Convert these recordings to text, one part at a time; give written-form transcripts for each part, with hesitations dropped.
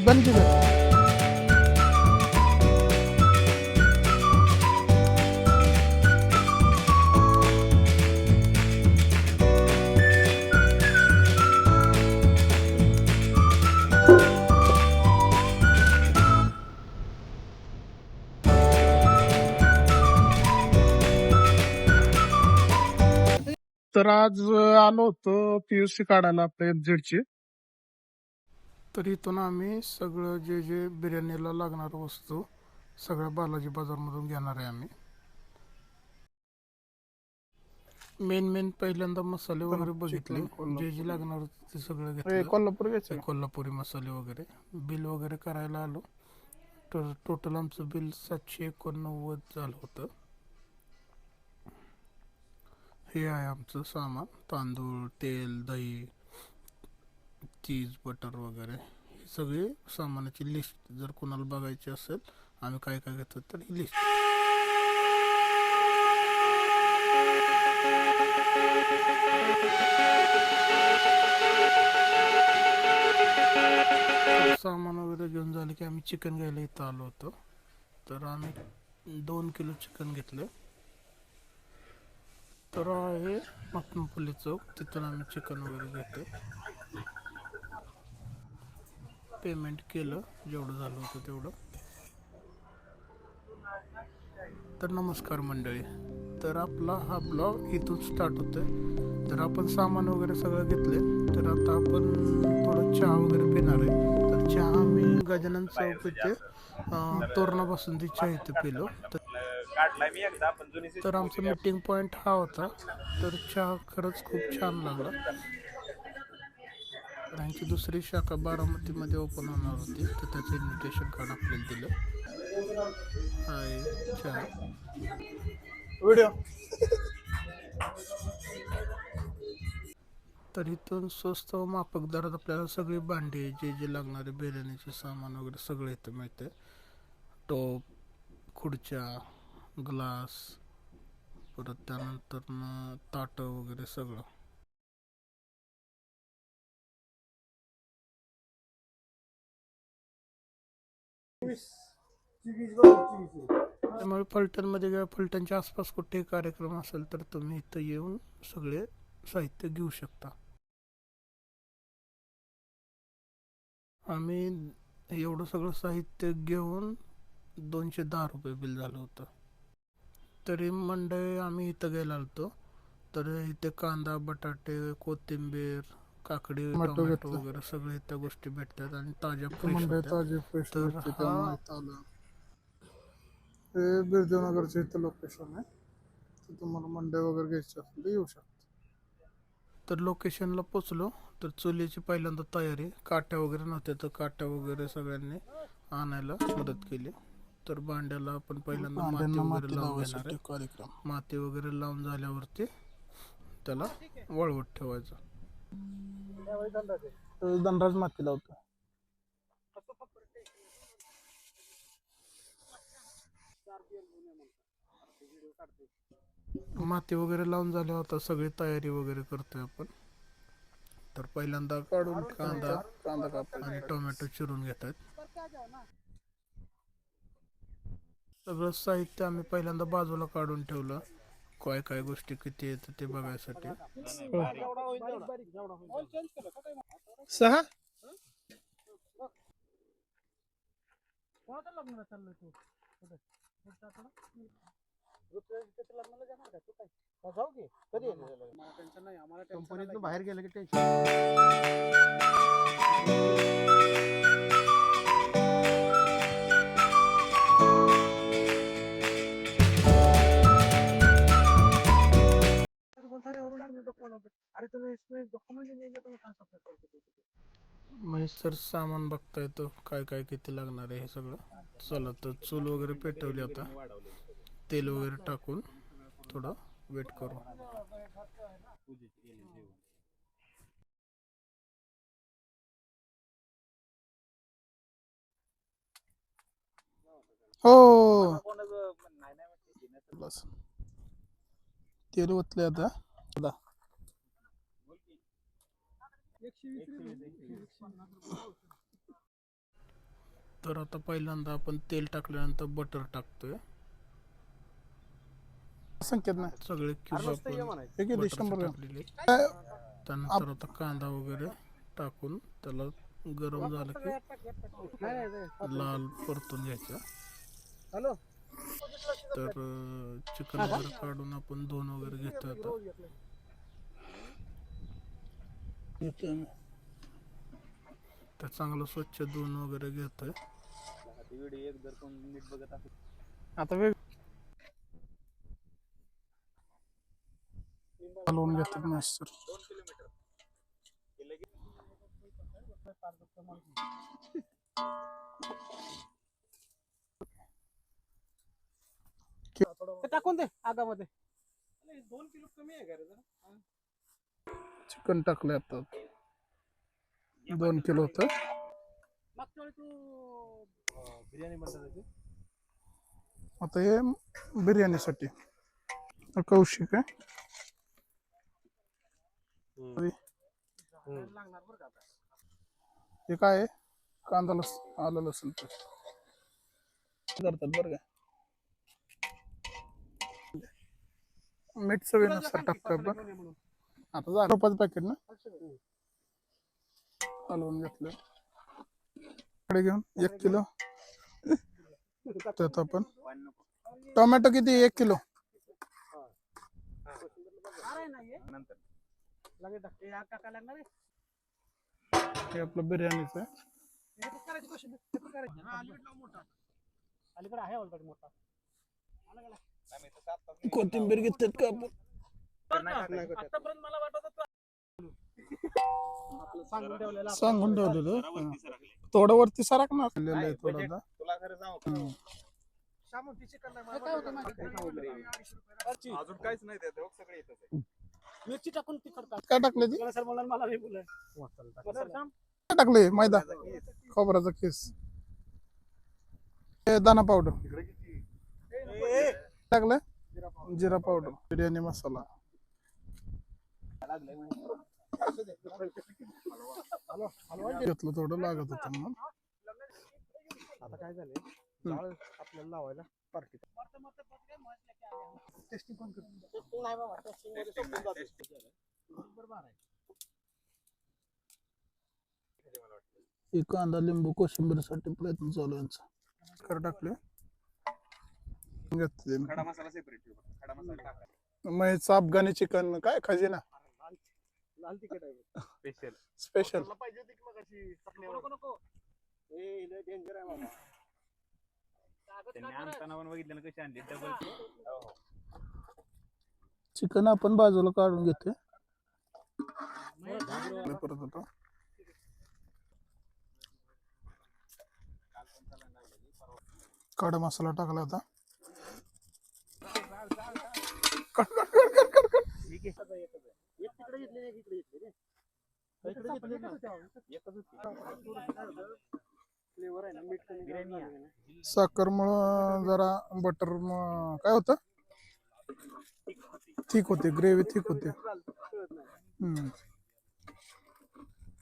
बंद की कर. तर आज आलो होतो पीयूसी काढायला आपल्या FZ ची. तर इथून आम्ही सगळं जे जे बिर्याणीला लागणार वस्तू सगळ्या बालाजी बाजारमधून घेणार आहे आम्ही. मेन पहिल्यांदा मसाले वगैरे बघितले, जे जे लागणार होते ते सगळं घेतलं. कोल्हापुरी मसाले वगैरे बिल वगैरे करायला आलो. तर टोटल आमचं बिल 789 झालं होतं. हे आहे आमचं सामान: तांदूळ, तेल, दही, चीज, बटर वगैरे. ही सगळी सामानाची लिस्ट जर कोणाला बघायची असेल आम्ही काय काय घेतो तर ही लिस्ट. सामान वगैरे घेऊन झालं की आम्ही चिकन घ्यायला इथं आलो होतो. तर आम्ही 2 किलो चिकन घेतलं. तर आहे मखनपुली चौक, तिथून आम्ही चिकन वगैरे घेतो. पेमेंट केलं जेवढं झालं होतं तेवढं. तर नमस्कार मंडळी, तर आपला हा ब्लॉग इथून स्टार्ट होतोय. तर आपण सामान वगैरे सगळं घेतले. तर आता आपण थोडं चहा वगैरे पिणार आहे. तर चहा आम्ही गजानन चौक इथे तोरणापासून ती चहा इथे पिलो. तर आमचा मीटिंग पॉईंट हा होता. तर चहा खरंच खूप छान लागला. त्यांची दुसरी शाखा बारामतीमध्ये ओपन होणार होती, तर त्याचं इन्व्हिटेशन कार्ड आपल्याला दिलं. हाय चहा व्हिडिओ. तर इथून स्वस्त व माफक दरात आपल्याला सगळी भांडी, जे जे लागणारे बिर्याणीचे सामान वगैरे सगळं इथं मिळते. टोप, खुर्च्या, ग्लास, परत त्यानंतर ताटं वगैरे सगळं. त्यामुळे फलटणमध्ये किंवा फलटणच्या आसपास कुठेही कार्यक्रम असेल तर तुम्ही इथं येऊन सगळे साहित्य घेऊ शकता. आम्ही एवढं सगळं साहित्य घेऊन 210 रुपये बिल झालं होतं. तरी मंडळी आम्ही इथं गेलो होतो. तर इथे कांदा, बटाटे, कोथिंबीर, काकडी, टोमॅटो वगैरे सगळे त्या गोष्टी भेटतात आणि ताज्या फ्रेश होत्या. तर हे बिरदेवनगरचं इथं लोकेशन आहे. तर तुम्हाला मंडई वगैरे घ्यायची असेल तर येऊ शकता. तर लोकेशनला पोचलो. तर चुलीची पहिल्यांदा तयारी, काट्या वगैरे नव्हत्या तर काट्या वगैरे सगळ्यांनी आणायला मदत केली. तर भांड्याला आपण पहिल्यांदा माती वगैरे लावून घेणार आहे. माती वगैरे लावून झाल्यावरती त्याला वळवत ठेवायचं. दंडाच माती लावतो. माती वगैरे लावून झाल्यावर आता सगळी तयारी वगैरे करतोय आपण. तर पहिल्यांदा कांदा आणि टोमॅटो चिरून घेतात. सगळं साहित्य आम्ही पहिल्यांदा बाजूला काढून ठेवलं. काय काय गोष्टी किती येतं ते बघायसाठी. 6 कंपनीतून बाहेर गेलं की टेन्शन. महेश सर सामान बघता येतो काय काय किती लागणार आहे हे सगळं. चला तर चूल वगैरे पेटवली, आता तेल वगैरे टाकून थोडं वेट करू. हो बस तेल ओतले आता. तर आता पहिल्यांदा आपण तेल टाकल्यानंतर बटर टाकतोय. संकेत नाही सगळे क्यूब आपण बटरचे टाकलेले. त्यानंतर आता कांदा वगैरे टाकून त्याला गरम झालं की लाल परतून घ्यायचा. तर चिकन वगैरे काढून आपण धुवून वगैरे घेतो आता. तर चांगलं स्वच्छ धुवून वगैरे घेतोय. आता वेग हलवून घेतात मास्तर. टाकून दे आगामध्ये. 2 किलो कमी आहे का रे जरा? चिकन टाकलं आता 2 किलो होतं. मागच्या वेळी तू बिर्याणी बनवली. आता हे बिर्याणीसाठी कौशिक आहे. लागणार बरं का आता. हे काय आहे? कांदा आलं लसूण करतात बरं का. मीठ चवीनुसार टाकतो आपण. आता जा रुपयाचं पॅकेट ना हलवून घेतलं. कडे घेऊन 1 किलो त्यात आपण टोमॅटो किती 1 किलो. हे आपलं बिर्याणीचं आहे. अलीकडे आहे ऑलरेडी मोठा. कोथिंबीर घेतात का आपण. आतापर्यंत मला वाटत सांगून ठेवलेलं थोडं वरती सरकणार थोडं. अजून काहीच नाही त्यात सगळे येतं. मिरची टाकून तिखट काय टाकले ती सर मला मला नाही बोलाय. काय टाकले मैदा खोबऱ्याचा केस दाना पावडर टाकलं. जिरा पावडर बिर्याणी मसाला घेतलं थोडं लागत होतं म्हणून. आता काय झालंय आपल्याला लावायला पार्टी टेस्टिंग कोण करतो नाही बाबा. कांदा लिंबू कोशिंबीर साठी प्रयत्न चालू यांचा टाकले. खडा मसाला सेपरेट खडा मसाला मग अफगाणी चिकन काय खजिना लाल तिखट आहे स्पेशल स्पेशल पाहिजे होती की मगाशी. नको नको ए लय डेंजर आहे बाबा. त्यांनी आणताना पण बघितलं ना कशी आणली डबल. चिकन आपण बाजूला काढून घेतोय. परत होता खडा मसाला टाकला आता. साखरमुळं जरा बटर काय होतं थिक होते ग्रेव्ही थिक होते.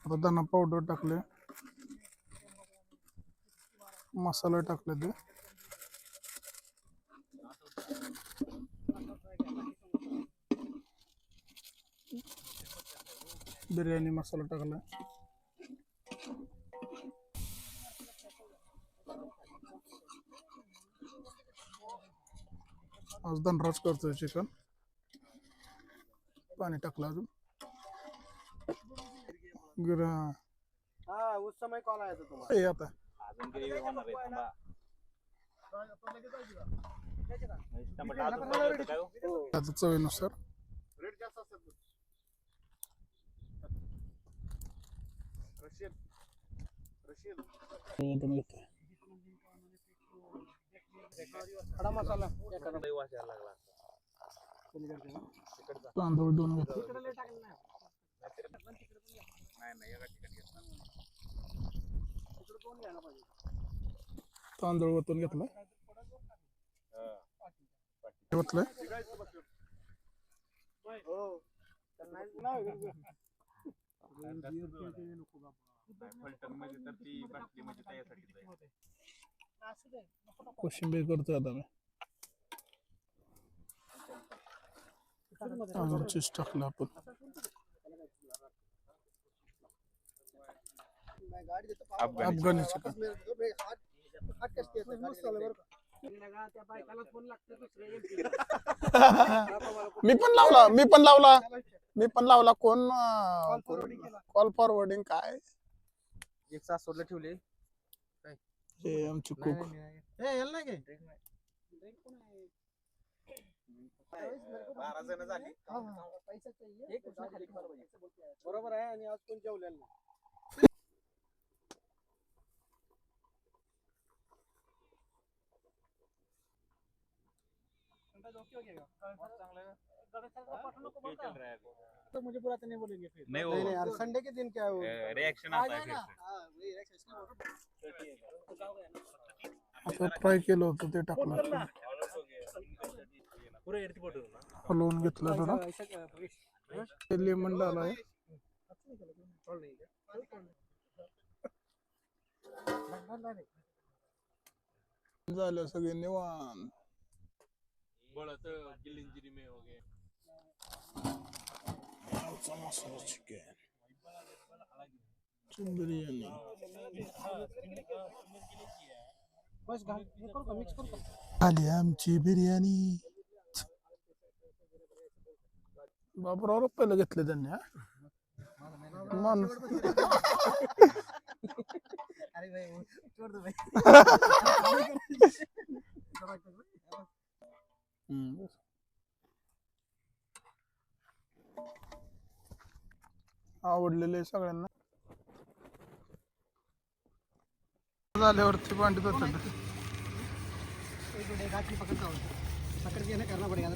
आता धना पावडर टाकले मसाला टाकले ते बिर्याणी मसाला टाकला. आज धनराज करतोय चिकन. पाणी टाकलं अजून हा उस समय कॉल आया था तुम्हाला. आता अजून ग्रेव्ही होणार आहे थांबा. त्याचं चवीनुसार रेट जास्त असतात. रशियन खडा मसाला लागला. तांदूळ 2 घेतले. तांदूळ वतून घेतला घेतलंय. कोशिंबीर करतोय आता मी अजून चीज टाकलं आपण अफगाणी चिकन मी पण लावला कोण कॉल फॉरवर्डिंग काय एक सात सोडलं ठेवले हे आमची कुक बरोबर आहे आणि आज कोण जेवलेलं नाही तो मुझे बुरा तो नहीं बोलेंगे फिर नहीं नहीं वो यार संडे के दिन क्या है रिएक्शन आता है फिर आता फ्राय केलं होतं ते टाकलं पूरा एयरपोर्ट हलवून घेतलं जरा ते लेमन डालाय झालं सगळे निवांत बड़ा तो गिलिंजरी में हो गए मसाला चिकन बिर्याणी बस हे करू का मिक्स करू का आली आमची बिर्याणी बाबराव पहिलं घेतले त्यांनी हा माणूस अरे भाई छोड़ दो भाई आवडलेले सगळ्यांना झाल्यावरती भांडत होतं पकड़ के ना करना पड़ेगा